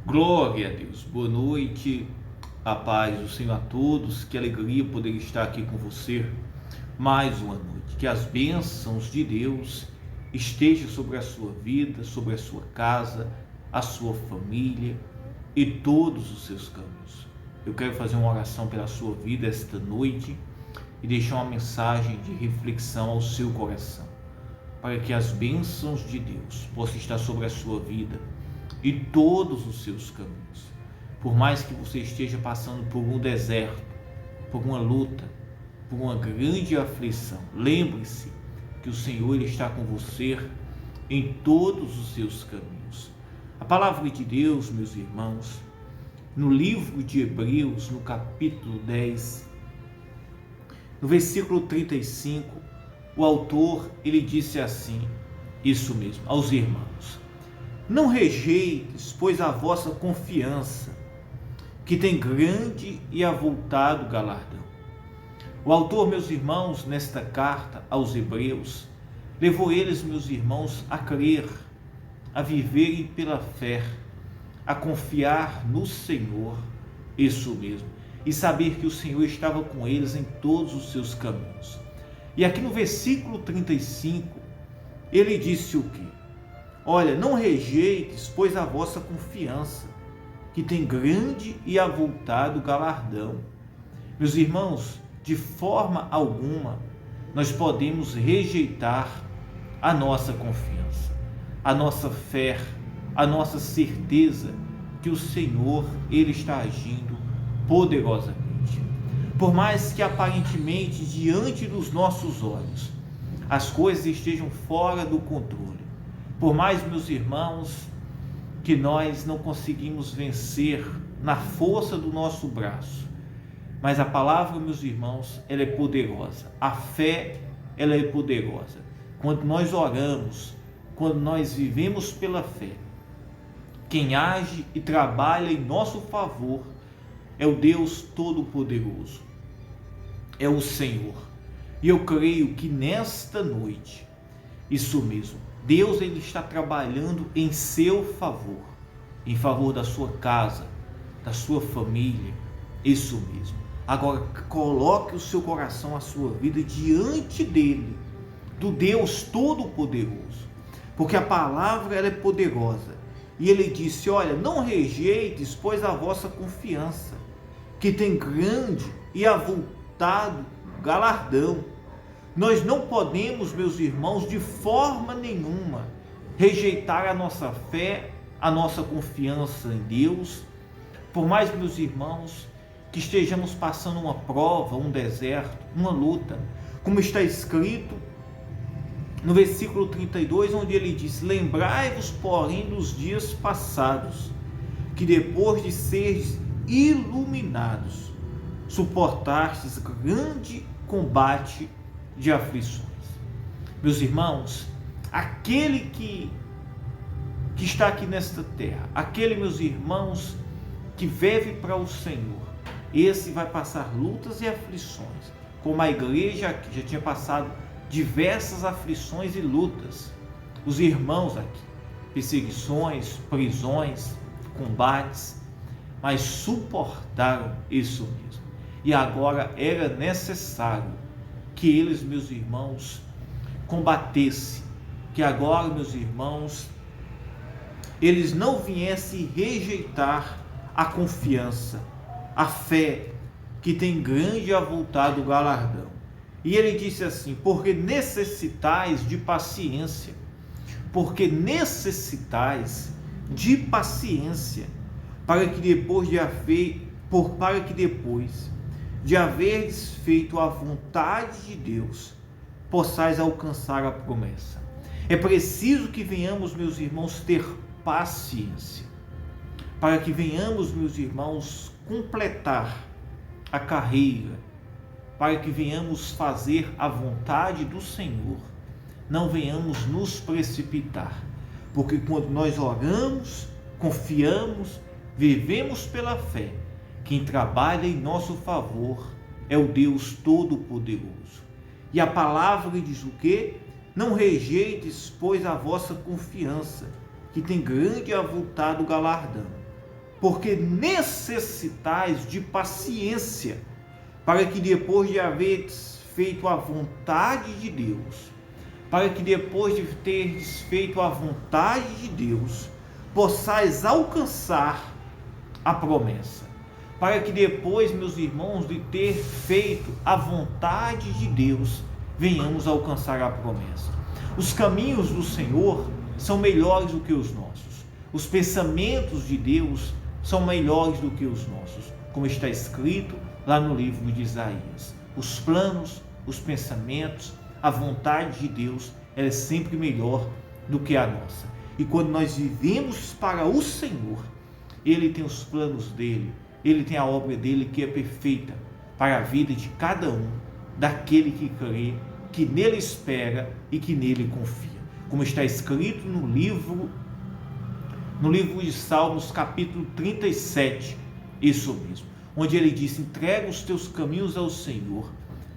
Glória a Deus, boa noite, a paz do Senhor a todos, que alegria poder estar aqui com você mais uma noite, que as bênçãos de Deus estejam sobre a sua vida, sobre a sua casa, a sua família e todos os seus caminhos. Eu quero fazer uma oração pela sua vida esta noite e deixar uma mensagem de reflexão ao seu coração, para que as bênçãos de Deus possam estar sobre a sua vida e todos os seus caminhos. Por mais que você esteja passando por um deserto, por uma luta, por uma grande aflição, lembre-se que o Senhor está com você em todos os seus caminhos. A palavra de Deus, meus irmãos, no livro de Hebreus, no capítulo 10, no versículo 35, o autor, ele disse assim, isso mesmo, aos irmãos: não rejeites, pois, a vossa confiança, que tem grande e avultado galardão. O autor, meus irmãos, nesta carta aos Hebreus, levou eles, meus irmãos, a crer, a viverem pela fé, a confiar no Senhor, isso mesmo, e saber que o Senhor estava com eles em todos os seus caminhos. E aqui no versículo 35, ele disse o quê? Olha, não rejeites, pois, a vossa confiança, que tem grande e avultado galardão. Meus irmãos, de forma alguma nós podemos rejeitar a nossa confiança, a nossa fé, a nossa certeza que o Senhor, ele está agindo poderosamente. Por mais que aparentemente diante dos nossos olhos as coisas estejam fora do controle, por mais, meus irmãos, que nós não conseguimos vencer na força do nosso braço, mas a palavra, meus irmãos, ela é poderosa. A fé, ela é poderosa. Quando nós oramos, quando nós vivemos pela fé, quem age e trabalha em nosso favor é o Deus Todo-Poderoso, é o Senhor. E eu creio que nesta noite, isso mesmo, Deus, ele está trabalhando em seu favor, em favor da sua casa, da sua família, isso mesmo. Agora, coloque o seu coração, a sua vida diante dele, do Deus Todo-Poderoso, porque a palavra, ela é poderosa. E ele disse, olha, não rejeites, pois, a vossa confiança, que tem grande e avultado galardão. Nós não podemos, meus irmãos, de forma nenhuma rejeitar a nossa fé, a nossa confiança em Deus. Por mais, meus irmãos, que estejamos passando uma prova, um deserto, uma luta, como está escrito no versículo 32, onde ele diz: lembrai-vos, porém, dos dias passados, que depois de seres iluminados, suportastes grande combate de aflições. Meus irmãos, aquele que está aqui nesta terra, aquele, meus irmãos, que vive para o Senhor, esse vai passar lutas e aflições, como a igreja aqui já tinha passado diversas aflições e lutas. Os irmãos aqui, perseguições, prisões, combates, mas suportaram isso mesmo. E agora era necessário que eles, meus irmãos, combatessem, que agora, meus irmãos, eles não viessem rejeitar a confiança, a fé, que tem grande e avultado galardão. E ele disse assim: porque necessitais de paciência, porque necessitais de paciência, para que depois de haveres feito a vontade de Deus, possais alcançar a promessa. É preciso que venhamos, meus irmãos, ter paciência, para que venhamos, meus irmãos, completar a carreira, para que venhamos fazer a vontade do Senhor, não venhamos nos precipitar, porque quando nós oramos, confiamos, vivemos pela fé, quem trabalha em nosso favor é o Deus Todo-Poderoso. E a palavra diz o quê? Não rejeites, pois, a vossa confiança, que tem grande e avultado galardão. porque necessitais de paciência, para que depois de haveres feito a vontade de Deus, para que depois de teres feito a vontade de Deus, possais alcançar a promessa. Para que depois, meus irmãos, de ter feito a vontade de Deus, venhamos a alcançar a promessa. Os caminhos do Senhor são melhores do que os nossos. Os pensamentos de Deus são melhores do que os nossos, como está escrito lá no livro de Isaías. Os planos, os pensamentos, a vontade de Deus, ela é sempre melhor do que a nossa. E quando nós vivemos para o Senhor, Ele tem os planos dele, Ele tem a obra dele que é perfeita para a vida de cada um, daquele que crê, que nele espera e que nele confia. Como está escrito no livro de Salmos, capítulo 37, isso mesmo, onde ele diz: entrega os teus caminhos ao Senhor,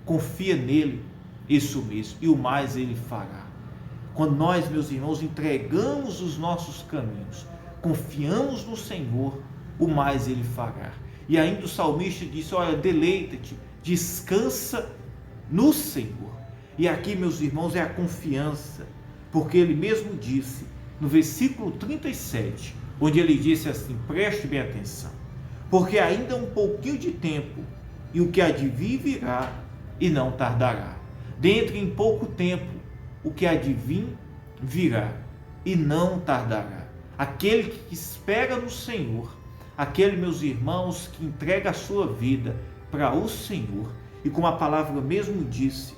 confia nele, isso mesmo, e o mais ele fará. Quando nós, meus irmãos, entregamos os nossos caminhos, confiamos no Senhor, o mais ele fará. E ainda o salmista disse: olha, deleita-te, descansa no Senhor. E aqui, meus irmãos, é a confiança, porque ele mesmo disse no versículo 37, onde ele disse assim, preste bem atenção: porque ainda um pouquinho de tempo, e o que há de vir virá, e não tardará. Dentro em pouco tempo, o que há de vir virá, e não tardará. Aquele que espera no Senhor, aquele, meus irmãos, que entrega a sua vida para o Senhor, e como a palavra mesmo disse,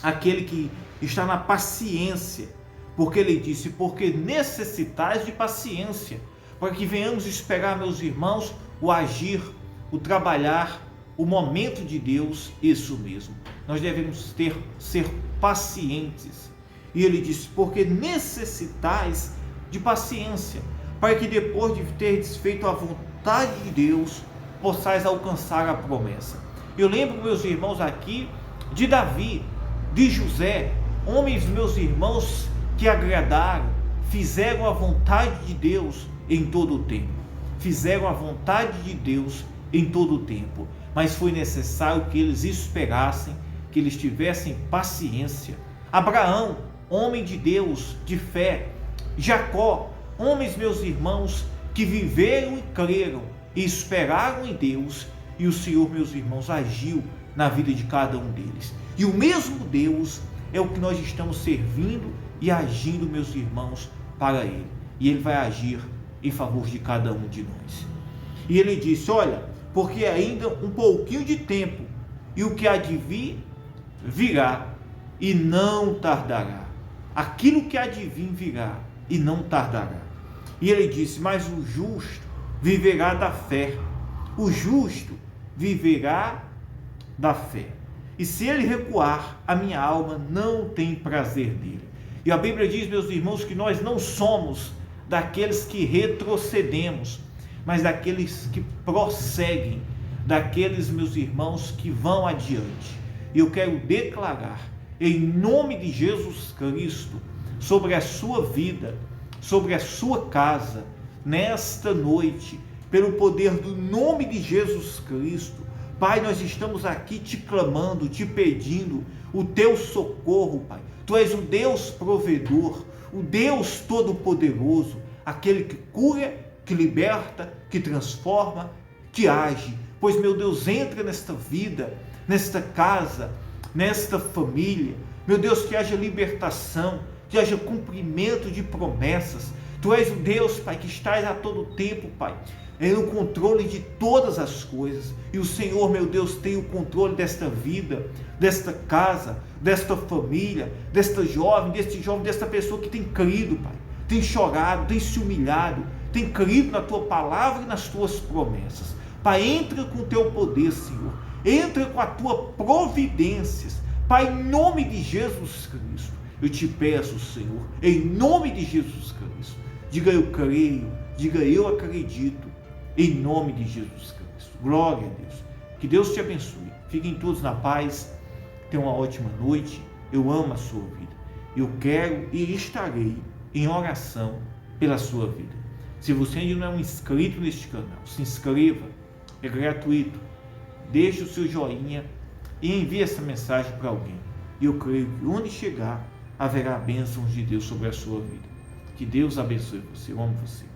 aquele que está na paciência, porque ele disse: porque necessitais de paciência, para que venhamos esperar, meus irmãos, o agir, o trabalhar, o momento de Deus. Isso mesmo, nós devemos ser pacientes. E ele disse: porque necessitais de paciência, para que depois de teres feito a vontade de Deus, possais alcançar a promessa. Eu lembro, meus irmãos, aqui de Davi, de José, homens, meus irmãos, que agradaram, fizeram a vontade de Deus em todo o tempo. Fizeram a vontade de Deus em todo o tempo. Mas foi necessário que eles esperassem, que eles tivessem paciência. Abraão, homem de Deus, de fé. Jacó, homens, meus irmãos, que viveram e creram e esperaram em Deus, e o Senhor, meus irmãos, agiu na vida de cada um deles. E o mesmo Deus é o que nós estamos servindo e agindo, meus irmãos, para Ele. E Ele vai agir em favor de cada um de nós. E Ele disse: olha, porque ainda um pouquinho de tempo, e o que há de vir, virá, e não tardará. Aquilo que há de vir virá, e não tardará. E Ele disse: mas o justo viverá da fé. O justo viverá da fé. E se ele recuar, a minha alma não tem prazer nele. E a Bíblia diz, meus irmãos, que nós não somos daqueles que retrocedemos, mas daqueles que prosseguem, daqueles, meus irmãos, que vão adiante. E eu quero declarar, em nome de Jesus Cristo, sobre a sua vida, sobre a sua casa, nesta noite, pelo poder do nome de Jesus Cristo, Pai, nós estamos aqui te clamando, te pedindo o teu socorro, Pai. Tu és o Deus provedor, o Deus todo-poderoso, aquele que cura, que liberta, que transforma, que age. Pois, meu Deus, entra nesta vida, nesta casa, nesta família. Meu Deus, que haja libertação, que haja cumprimento de promessas. Tu és o Deus, Pai, que estás a todo tempo, Pai, no controle de todas as coisas. E o Senhor, meu Deus, tem o controle desta vida, desta casa, desta família, desta jovem, deste jovem, desta pessoa que tem crido, Pai, tem chorado, tem se humilhado, tem crido na Tua palavra e nas Tuas promessas. Pai, entra com o Teu poder, Senhor, entra com a Tua providências, Pai, em nome de Jesus Cristo. Eu te peço, Senhor, em nome de Jesus Cristo, diga eu creio, diga eu acredito, em nome de Jesus Cristo. Glória a Deus. Que Deus te abençoe. Fiquem todos na paz. Tenham uma ótima noite. Eu amo a sua vida. Eu quero e estarei em oração pela sua vida. Se você ainda não é um inscrito neste canal, se inscreva, é gratuito. Deixe o seu joinha e envie essa mensagem para alguém. E eu creio que onde chegar, haverá bênçãos de Deus sobre a sua vida. Que Deus abençoe você. Eu amo você.